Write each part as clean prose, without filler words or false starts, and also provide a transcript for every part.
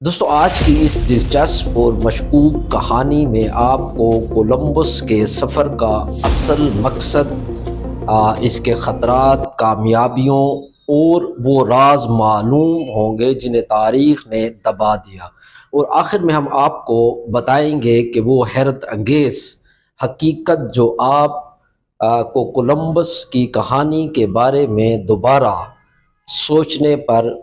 دوستو آج کی اس دلچسپ اور مشکوک کہانی میں آپ کو کولمبس کے سفر کا اصل مقصد، اس کے خطرات، کامیابیوں اور وہ راز معلوم ہوں گے جنہیں تاریخ نے دبا دیا، اور آخر میں ہم آپ کو بتائیں گے کہ وہ حیرت انگیز حقیقت جو آپ کو کولمبس کی کہانی کے بارے میں دوبارہ سوچنے پر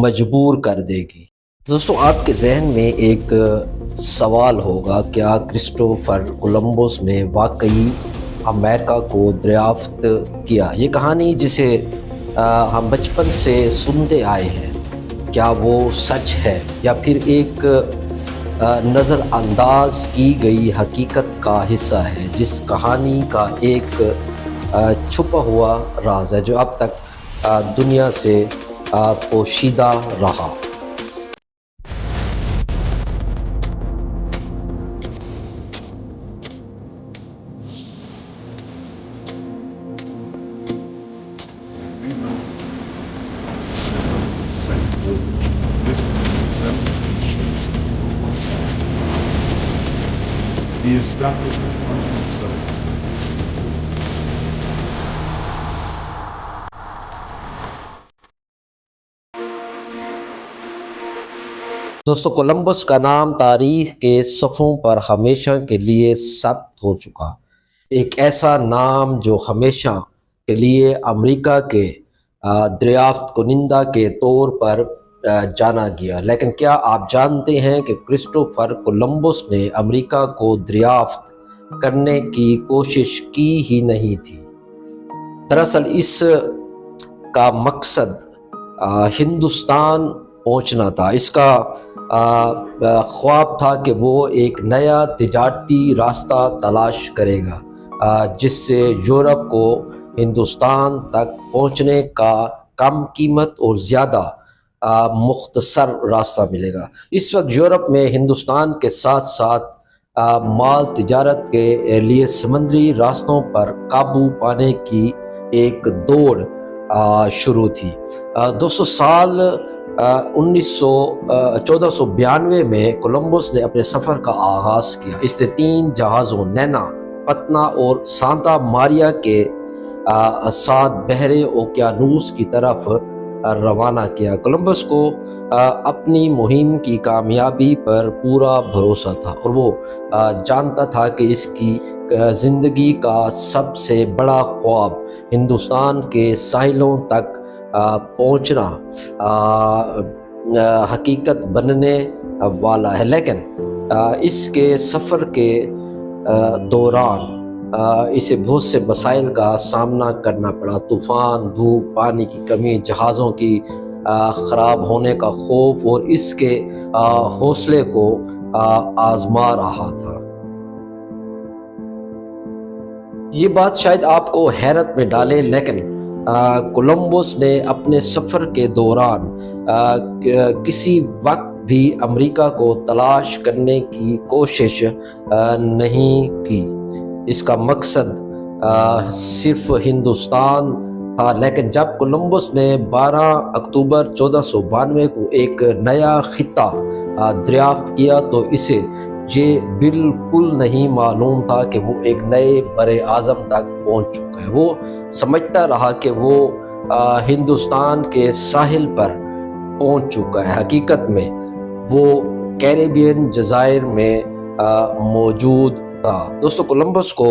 مجبور کر دے گی۔ دوستو آپ کے ذہن میں ایک سوال ہوگا، کیا کرسٹوفر کولمبس نے واقعی امریکہ کو دریافت کیا؟ یہ کہانی جسے ہم بچپن سے سنتے آئے ہیں، کیا وہ سچ ہے یا پھر ایک نظر انداز کی گئی حقیقت کا حصہ ہے، جس کہانی کا ایک چھپا ہوا راز ہے جو اب تک دنیا سے پوشیدہ رہا۔ The establishment of itself. دوستو کولمبس کا نام تاریخ کے صفحوں پر ہمیشہ کے لیے ثبت ہو چکا، ایک ایسا نام جو ہمیشہ کے لیے امریکہ کے دریافت کنندہ کے طور پر جانا گیا۔ لیکن کیا آپ جانتے ہیں کہ کرسٹوفر کولمبس نے امریکہ کو دریافت کرنے کی کوشش کی ہی نہیں تھی؟ دراصل اس کا مقصد ہندوستان پہنچنا تھا۔ اس کا خواب تھا کہ وہ ایک نیا تجارتی راستہ تلاش کرے گا جس سے یورپ کو ہندوستان تک پہنچنے کا کم قیمت اور زیادہ مختصر راستہ ملے گا۔ اس وقت یورپ میں ہندوستان کے ساتھ ساتھ مال تجارت کے لیے سمندری راستوں پر قابو پانے کی ایک دوڑ شروع تھی۔ 200 سال 1492 میں کولمبس نے اپنے سفر کا آغاز کیا۔ اس نے 3 جہازوں نینا، پتنا اور سانتا ماریا کے ساتھ بحر اوقیانوس کی طرف روانہ کیا۔ کولمبس کو اپنی مہم کی کامیابی پر پورا بھروسہ تھا، اور وہ جانتا تھا کہ اس کی زندگی کا سب سے بڑا خواب ہندوستان کے ساحلوں تک پہنچنا حقیقت بننے والا ہے۔ لیکن اس کے سفر کے دوران اسے بہت سے مسائل کا سامنا کرنا پڑا۔ طوفان، دھوپ، پانی کی کمی، جہازوں کی خراب ہونے کا خوف اور اس کے حوصلے کو آزما رہا تھا۔ یہ بات شاید آپ کو حیرت میں ڈالے، لیکن کولمبس نے اپنے سفر کے دوران کسی وقت بھی امریکہ کو تلاش کرنے کی کوشش نہیں کی۔ اس کا مقصد صرف ہندوستان تھا، لیکن جب کولمبس نے 12 اکتوبر 1492 کو ایک نیا خطہ دریافت کیا تو اسے یہ بالکل نہیں معلوم تھا کہ وہ ایک نئے بر اعظم تک پہنچ چکا ہے۔ وہ سمجھتا رہا کہ وہ ہندوستان کے ساحل پر پہنچ چکا ہے۔ حقیقت میں وہ کیریبین جزائر میں موجود تھا۔ دوستو کولمبس کو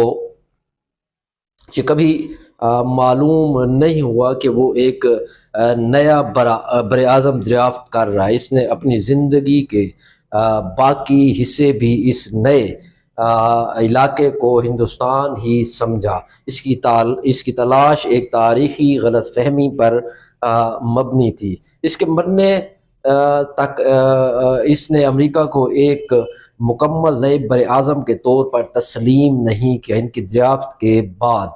یہ کبھی معلوم نہیں ہوا کہ وہ ایک نیا بر اعظم دریافت کر رہا ہے۔ اس نے اپنی زندگی کے باقی حصے بھی اس نئے علاقے کو ہندوستان ہی سمجھا۔ اس کی تلاش ایک تاریخی غلط فہمی پر مبنی تھی۔ اس کے مرنے تک اس نے امریکہ کو ایک مکمل نئے بر اعظم کے طور پر تسلیم نہیں کیا۔ ان کی دریافت کے بعد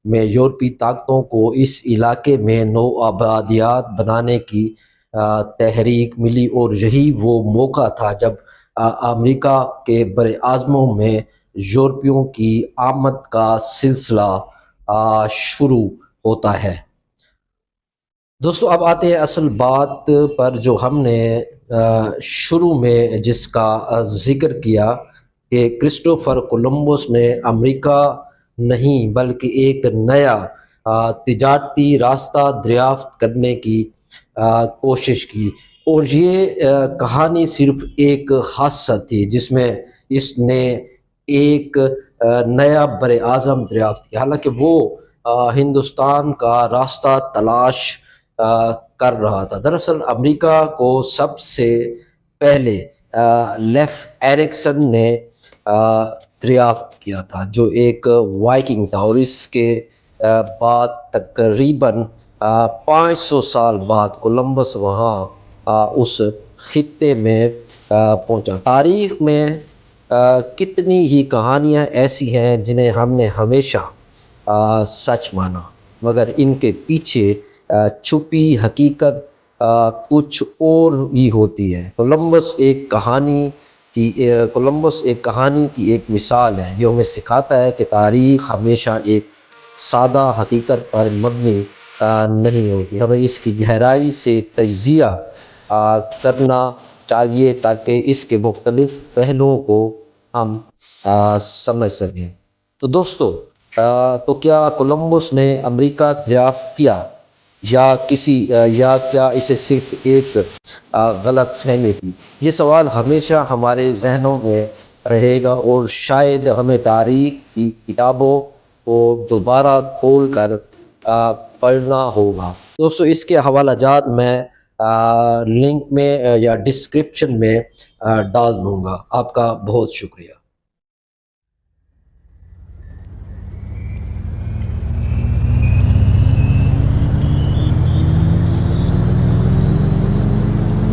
میں یورپی طاقتوں کو اس علاقے میں نو آبادیات بنانے کی تحریک ملی، اور یہی وہ موقع تھا جب امریکہ کے بر اعظموں میں یورپیوں کی آمد کا سلسلہ شروع ہوتا ہے۔ دوستو اب آتے ہیں اصل بات پر جو ہم نے شروع میں جس کا ذکر کیا کہ کرسٹوفر کولمبس نے امریکہ نہیں بلکہ ایک نیا تجارتی راستہ دریافت کرنے کی کوشش کی، اور یہ کہانی صرف ایک حادثہ تھی جس میں اس نے ایک نیا بر اعظم دریافت کیا، حالانکہ وہ ہندوستان کا راستہ تلاش کر رہا تھا۔ دراصل امریکہ کو سب سے پہلے لیف ایرکسن نے دریافت کیا تھا، جو ایک وائکنگ تھا، اور اس کے بعد تقریباً 500 سال بعد کولمبس وہاں اس خطے میں پہنچا۔ تاریخ میں کتنی ہی کہانیاں ایسی ہیں جنہیں ہم نے ہمیشہ سچ مانا، مگر ان کے پیچھے چھپی حقیقت کچھ اور ہی ہوتی ہے۔ کولمبس ایک کہانی کی ایک مثال ہے جو ہمیں سکھاتا ہے کہ تاریخ ہمیشہ ایک سادہ حقیقت پر مبنی نہیں ہوتی، ہمیں اس کی گہرائی سے تجزیہ کرنا چاہیے تاکہ اس کے مختلف پہلوؤں کو ہم سمجھ سکیں۔ تو دوستو، تو کیا کولمبس نے امریکہ دریافت کیا یا کیا اسے صرف ایک غلط فہمی تھی؟ یہ سوال ہمیشہ ہمارے ذہنوں میں رہے گا، اور شاید ہمیں تاریخ کی کتابوں کو دوبارہ کھول کر پڑھنا ہوگا۔ دوستو، اس کے حوالہ جات میں لنک میں یا ڈسکرپشن میں ڈال دوں گا۔ آپ کا بہت شکریہ۔